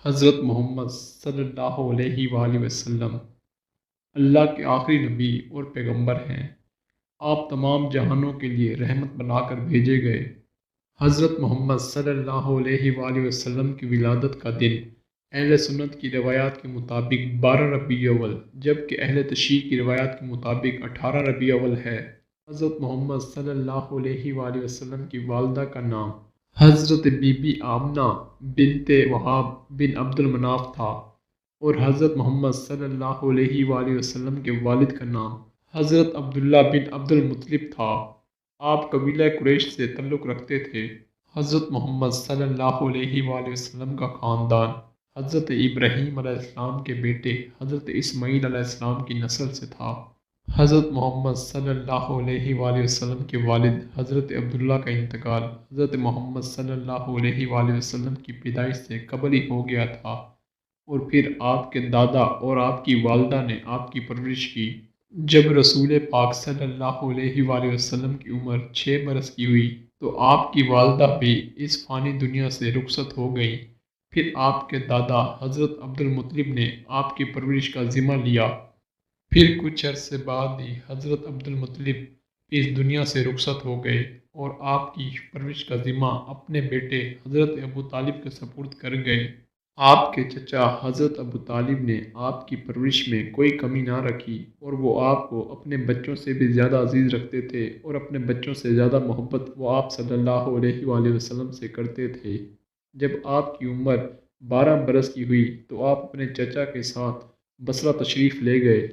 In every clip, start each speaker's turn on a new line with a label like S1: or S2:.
S1: حضرت محمد صلی اللہ علیہ وآلہ وسلم اللہ کے آخری نبی اور پیغمبر ہیں۔ آپ تمام جہانوں کے لیے رحمت بنا کر بھیجے گئے۔ حضرت محمد صلی اللہ علیہ وآلہ وسلم کی ولادت کا دن اہل سنت کی روایات کے مطابق 12 ربیع اول جبکہ اہل تشیع کی روایات کے مطابق 18 ربیع اول ہے۔ حضرت محمد صلی اللہ علیہ وآلہ وسلم کی والدہ کا نام حضرت بی بی آمنہ بنت وہاب بن عبد المناف تھا اور حضرت محمد صلی اللہ علیہ وآلہ وسلم کے والد کا نام حضرت عبداللہ بن عبد المطلب تھا۔ آپ قبیلہ قریش سے تعلق رکھتے تھے۔ حضرت محمد صلی اللہ علیہ وآلہ وسلم کا خاندان حضرت ابراہیم علیہ السلام کے بیٹے حضرت اسماعیل علیہ السلام کی نسل سے تھا۔ حضرت محمد صلی اللہ علیہ وآلہ وسلم کے والد حضرت عبداللہ کا انتقال حضرت محمد صلی اللہ علیہ وآلہ وسلم کی پیدائش سے قبل ہی ہو گیا تھا اور پھر آپ کے دادا اور آپ کی والدہ نے آپ کی پرورش کی۔ جب رسول پاک صلی اللہ علیہ وآلہ وسلم کی عمر 6 برس کی ہوئی تو آپ کی والدہ بھی اس فانی دنیا سے رخصت ہو گئیں۔ پھر آپ کے دادا حضرت عبد المطلب نے آپ کی پرورش کا ذمہ لیا۔ پھر کچھ عرصے بعد ہی حضرت عبد المطلب اس دنیا سے رخصت ہو گئے اور آپ کی پرورش کا ذمہ اپنے بیٹے حضرت ابو طالب کے سپرد کر گئے۔ آپ کے چچا حضرت ابو طالب نے آپ کی پرورش میں کوئی کمی نہ رکھی اور وہ آپ کو اپنے بچوں سے بھی زیادہ عزیز رکھتے تھے اور اپنے بچوں سے زیادہ محبت وہ آپ صلی اللہ علیہ وآلہ وسلم سے کرتے تھے۔ جب آپ کی عمر 12 برس کی ہوئی تو آپ اپنے چچا کے ساتھ بصرہ تشریف لے گئے۔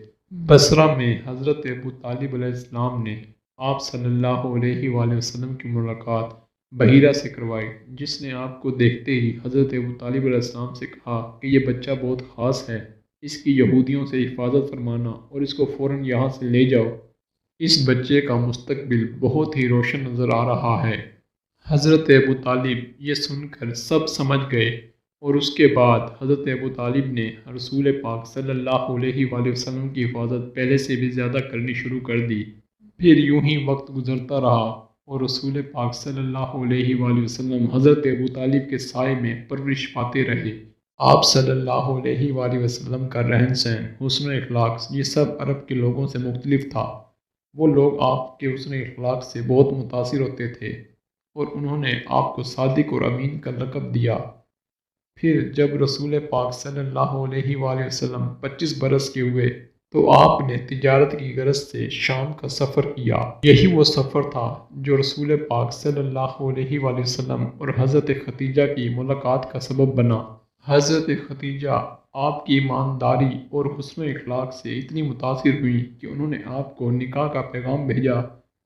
S1: بصرہ میں حضرت ابو طالب علیہ السلام نے آپ صلی اللہ علیہ وآلہ وسلم کی ملاقات بحیرہ سے کروائی، جس نے آپ کو دیکھتے ہی حضرت ابو طالب علیہ السلام سے کہا کہ یہ بچہ بہت خاص ہے، اس کی یہودیوں سے حفاظت فرمانا اور اس کو فوراً یہاں سے لے جاؤ۔ اس بچے کا مستقبل بہت ہی روشن نظر آ رہا ہے۔ حضرت ابو طالب یہ سن کر سب سمجھ گئے اور اس کے بعد حضرت ابو طالب نے رسول پاک صلی اللہ علیہ وآلہ وسلم کی حفاظت پہلے سے بھی زیادہ کرنی شروع کر دی۔ پھر یوں ہی وقت گزرتا رہا اور رسول پاک صلی اللہ علیہ وآلہ وسلم حضرت ابو طالب کے سائے میں پرورش پاتے رہے۔ آپ صلی اللہ علیہ وآلہ وسلم کا رہن سہن، حسن اخلاق یہ سب عرب کے لوگوں سے مختلف تھا۔ وہ لوگ آپ کے حسن اخلاق سے بہت متاثر ہوتے تھے اور انہوں نے آپ کو صادق اور امین کا لقب دیا۔ پھر جب رسول پاک صلی اللہ علیہ وآلہ وسلم 25 برس کے ہوئے تو آپ نے تجارت کی غرض سے شام کا سفر کیا۔ یہی وہ سفر تھا جو رسول پاک صلی اللہ علیہ وآلہ وسلم اور حضرت ختیجہ کی ملاقات کا سبب بنا۔ حضرت ختیجہ آپ کی ایمانداری اور حسن اخلاق سے اتنی متاثر ہوئیں کہ انہوں نے آپ کو نکاح کا پیغام بھیجا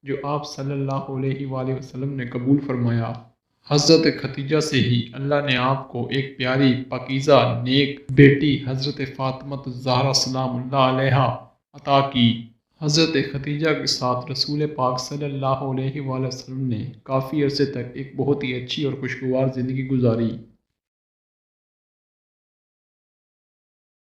S1: جو آپ صلی اللہ علیہ وآلہ وسلم نے قبول فرمایا۔ حضرت ختیجہ سے ہی اللہ نے آپ کو ایک پیاری پاکیزہ نیک بیٹی حضرت فاطمہ الزہرا سلام اللہ علیہا عطا کی۔ حضرت ختیجہ کے ساتھ رسول پاک صلی اللہ علیہ وآلہ وسلم نے کافی عرصے تک ایک بہت ہی اچھی اور خوشگوار زندگی گزاری۔